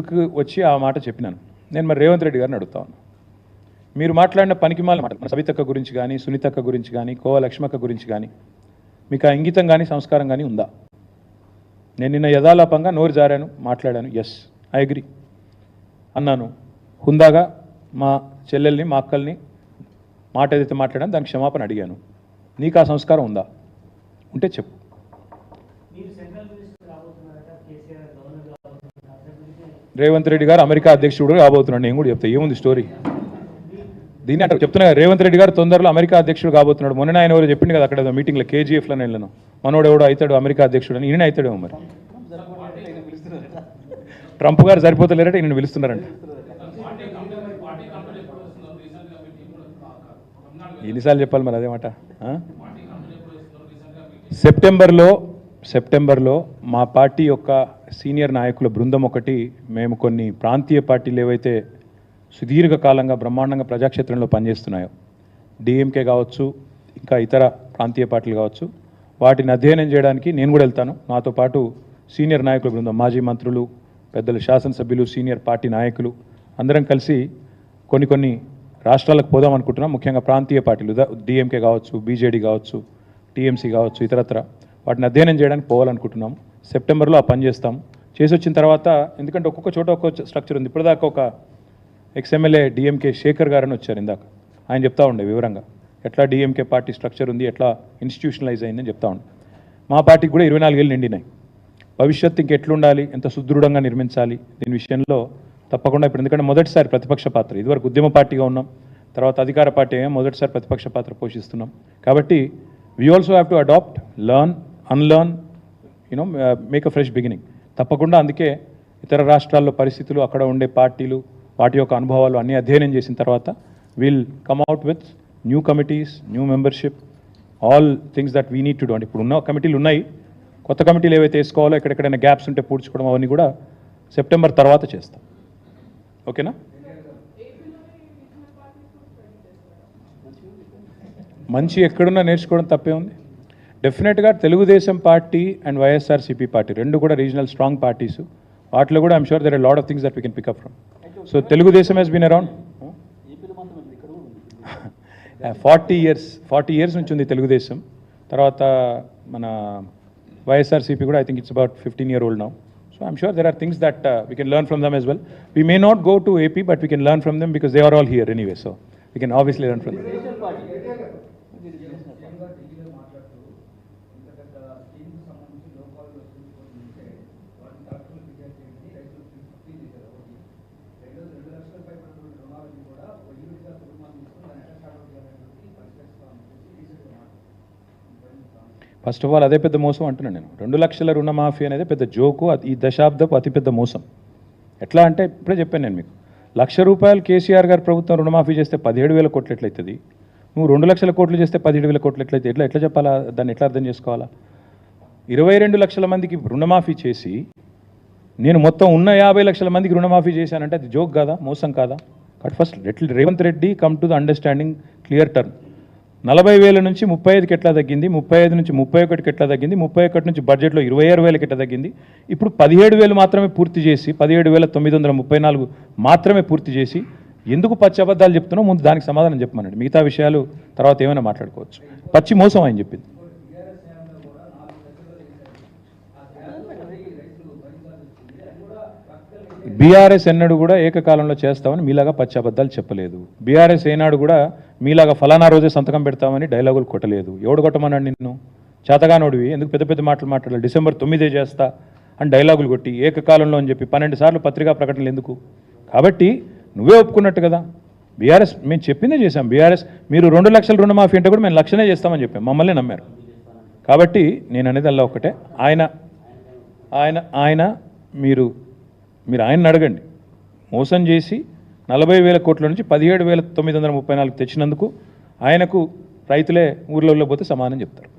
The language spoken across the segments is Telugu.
ఎందుకు వచ్చి ఆ మాట చెప్పినాను. నేను మరి రేవంత్ రెడ్డి గారిని అడుగుతాను, మీరు మాట్లాడిన పనికిమాల మాట సవితక్క గురించి కానీ, సునీతక్క గురించి కానీ, కోవ లక్ష్మక్క గురించి కానీ మీకు ఆ ఇంగితం కానీ సంస్కారం కానీ ఉందా? నేను నిన్న యథాలాపంగా నోరు జారాను, మాట్లాడాను. ఎస్, ఐ అగ్రీ అన్నాను. హుందాగా మా చెల్లెల్ని, మా అక్కల్ని మాట ఏదైతే మాట్లాడాను దానికి క్షమాపణ అడిగాను. నీకు ఆ సంస్కారం ఉందా? ఉంటే చెప్పు. రేవంత్ రెడ్డి గారు అమెరికా అధ్యక్షుడు కాబోతున్నాడు. నేను కూడా చెప్తా, ఏముంది స్టోరీ దీన్ని అంటే చెప్తున్నా. రేవంత్ రెడ్డి గారు తొందరలో అమెరికా అధ్యక్షుడు కాబోతున్నాడు. మొన్న ఆయన ఎవరు చెప్పింది కదా అక్కడ మీటింగ్లో, కేజీఎఫ్లో వెళ్ళను, మనోడు ఎవడో అవుతాడు అమెరికా అధ్యక్షుడు అని. ఈయన అవుతాడేమో మరి. ట్రంప్ గారు సరిపోతలేరంటే ఈయన పిలుస్తున్నారంట. ఎన్నిసార్లు చెప్పాలి మరి అదే మాట? సెప్టెంబర్లో మా పార్టీ యొక్క సీనియర్ నాయకుల బృందం ఒకటి, మేము కొన్ని ప్రాంతీయ పార్టీలు ఏవైతే సుదీర్ఘకాలంగా బ్రహ్మాండంగా ప్రజాక్షేత్రంలో పనిచేస్తున్నాయో, డిఎంకే కావచ్చు, ఇంకా ఇతర ప్రాంతీయ పార్టీలు కావచ్చు, వాటిని అధ్యయనం చేయడానికి నేను కూడా వెళ్తాను. నాతో పాటు సీనియర్ నాయకుల బృందం, మాజీ మంత్రులు, పెద్దలు, శాసనసభ్యులు, సీనియర్ పార్టీ నాయకులు అందరం కలిసి కొన్ని రాష్ట్రాలకు పోదాం అనుకుంటున్నాం. ముఖ్యంగా ప్రాంతీయ పార్టీలు, డిఎంకే కావచ్చు, బీజేడీ కావచ్చు, టీఎంసీ కావచ్చు, ఇతరత్ర వాటిని అధ్యయనం చేయడానికి పోవాలనుకుంటున్నాం. సెప్టెంబర్లో ఆ పని చేస్తాం. చేసి వచ్చిన తర్వాత, ఎందుకంటే ఒక్కొక్క చోట ఒక్కొక్క స్ట్రక్చర్ ఉంది. ఇప్పటిదాకా ఒక ఎక్స్ఎమ్మెల్యే డిఎంకే శేఖర్ గారని వచ్చారు ఇందాక, ఆయన చెప్తా ఉండే వివరంగా ఎట్లా డిఎంకే పార్టీ స్ట్రక్చర్ ఉంది, ఎట్లా ఇన్స్టిట్యూషనలైజ్ అయిందని చెప్తా ఉండే. మా పార్టీకి కూడా 24 ఏళ్ళు నిండినాయి. భవిష్యత్తు ఇంకెట్లుండాలి, ఎంత సుదృఢంగా నిర్మించాలి, దీని విషయంలో తప్పకుండా ఇప్పుడు, ఎందుకంటే మొదటిసారి ప్రతిపక్ష పాత్ర, ఇదివరకు ఉద్యమ పార్టీగా ఉన్నాం, తర్వాత అధికార పార్టీ మొదటిసారి ప్రతిపక్ష పాత్ర పోషిస్తున్నాం. కాబట్టి we also have to adapt, learn, unlearn, make a fresh beginning. తప్పకుండా అందుకే ఇతర రాష్ట్రాల్లో పరిస్థితులు, అక్కడ ఉండే పార్టీలు, వాటి యొక్క అనుభవాలు అన్నీ అధ్యయనం చేసిన తర్వాత will come out with new committees, new membership, all things that we need to do. అంటే ఇప్పుడు ఉన్న కమిటీలు ఉన్నాయి, కొత్త కమిటీలు ఏవైతే వేసుకోవాలో, ఎక్కడెక్కడైనా గ్యాప్స్ ఉంటే పూడ్చుకోవడం, అవన్నీ కూడా సెప్టెంబర్ తర్వాత చేస్తాం. ఓకేనా? మంచి ఎక్కడున్నా నేర్చుకోవడం తప్పే ఉంది. డెఫినెట్గా Telugu Desam party and YSRCP party రెండు కూడా రీజనల్ స్ట్రాంగ్ పార్టీస్. వాటిలో కూడా I'm sure there are lot of things that we can pick up from. So Telugu Desam has been around 40 years నుంచి ఉంది తెలుగుదేశం. తర్వాత మన వైఎస్ఆర్సీపీ కూడా I think it's about 15-year-old now. So I'm sure there are things that we can learn from them as well. We may not go to AP, but we can learn from them because they are all here anyway. So we can obviously learn from them. First of all అదే పెద్ద మోసం అంటున్నాను నేను. 2 లక్షల రుణమాఫీ అనేది పెద్ద జోకు, ఈ దశాబ్దపు అతిపెద్ద మోసం. ఎట్లా అంటే ఇప్పుడే చెప్పాను నేను మీకు, ₹1,00,000 కేసీఆర్ గారు ప్రభుత్వం రుణమాఫీ చేస్తే 17,000 కోట్లు ఎట్లయితుంది? నువ్వు 2 లక్షల కోట్లు చేస్తే 17,000 కోట్లు ఎట్లయితే? ఎట్లా చెప్పాలా? దాన్ని ఎట్లా అర్థం చేసుకోవాలా? 22 లక్షల మందికి రుణమాఫీ చేసి నేను మొత్తం ఉన్న 50 లక్షల మందికి రుణమాఫీ చేశానంటే అది జోక్ కాదా, మోసం కాదా? But first Revanth Reddy come to the understanding, clear term. 40,000 నుంచి 35కి ఎట్లా తగ్గింది, 35 నుంచి 31కి ఎట్లా తగ్గింది, 31 నుంచి బడ్జెట్లో 26,000కి ఎట్లా తగ్గింది, ఇప్పుడు 17,000 మాత్రమే పూర్తి చేసి 17,934 మాత్రమే పూర్తి చేసి ఎందుకు పచ్చి అబద్ధాలు చెప్తున్నావు? ముందు దానికి సమాధానం చెప్పమనండి. మిగతా విషయాలు తర్వాత ఏమైనా మాట్లాడుకోవచ్చు. పచ్చి మోసం ఆయన చెప్పింది. బీఆర్ఎస్ ఎన్నడూ కూడా ఏకకాలంలో చేస్తామని మీలాగా పచ్చి అబద్ధాలు చెప్పలేదు. బీఆర్ఎస్ ఏనాడు కూడా మీలాగా ఫలానా రోజే సంతకం పెడతామని డైలాగులు కొట్టలేదు. ఎవడు కొట్టమన్నాడు నిన్ను? చేతగానోడివి ఎందుకు పెద్ద పెద్ద మాటలు మాట్లాడాలి? December 9 చేస్తా అని డైలాగులు కొట్టి ఏకకాలంలో అని చెప్పి 12 సార్లు పత్రికా ప్రకటనలు ఎందుకు? కాబట్టి నువ్వే ఒప్పుకున్నట్టు కదా. బీఆర్ఎస్ మేము చెప్పిందే చేశాం. బీఆర్ఎస్ మీరు 2 లక్షల రుణమాఫీ అంటే కూడా మేము 1,00,000 చేస్తామని చెప్పాం, మమ్మల్ని నమ్మారు. కాబట్టి నేను అనేది అలా ఒకటే, ఆయన మీరు ఆయన్ని అడగండి. మోసం చేసి 40,000 కోట్ల నుంచి 17,934 తెచ్చినందుకు ఆయనకు రైతులే ఊర్లలో పోతే సమానం చెప్తారు.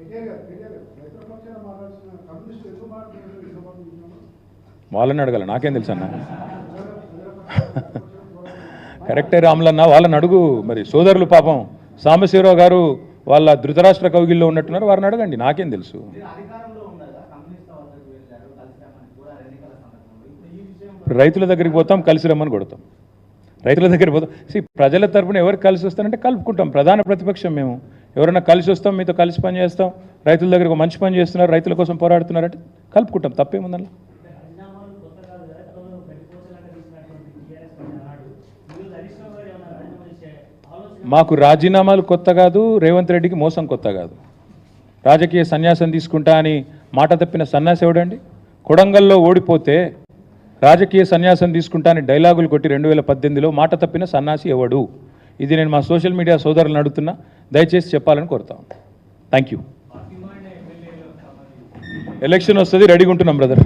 వాళ్ళని అడగాల, నాకేం తెలుసు అన్న. కరెక్టే రాములన్న, వాళ్ళని అడుగు. మరి సోదరులు పాపం సాంబశివరావు గారు వాళ్ళ ధృతరాష్ట్ర కౌగిల్లో ఉన్నట్టున్నారు, వారిని అడగండి, నాకేం తెలుసు. రైతుల దగ్గరికి పోతాం, కలిసి రమ్మని కొడతాం. రైతుల దగ్గరికి పోతాం. ప్రజల తరపున ఎవరు కలిసి వస్తారంటే కలుపుకుంటాం. ప్రధాన ప్రతిపక్షం మేము. ఎవరైనా కలిసి వస్తాం, మీతో కలిసి పని చేస్తాం, రైతుల దగ్గర ఒక మంచి పని చేస్తున్నారు, రైతుల కోసం పోరాడుతున్నారంటే కలుపుకుంటాం. తప్పేముందన్న? మాకు రాజీనామాలు కొత్త కాదు, రేవంత్ రెడ్డికి మోసం కొత్త కాదు. రాజకీయ సన్యాసం తీసుకుంటా అని మాట తప్పిన సన్యాసి ఎవడండి? కొడంగల్లో ఓడిపోతే రాజకీయ సన్యాసం తీసుకుంటా అని డైలాగులు కొట్టి 2018లో మాట తప్పిన సన్యాసి ఎవడు? ఇది నేను మా సోషల్ మీడియా సోదరులను అడుగుతున్నా, దయచేసి చెప్పాలని కోరుతాం. Thank you. ఎలక్షన్ వస్తుంది, రెడీగా ఉంటున్నాం బ్రదర్.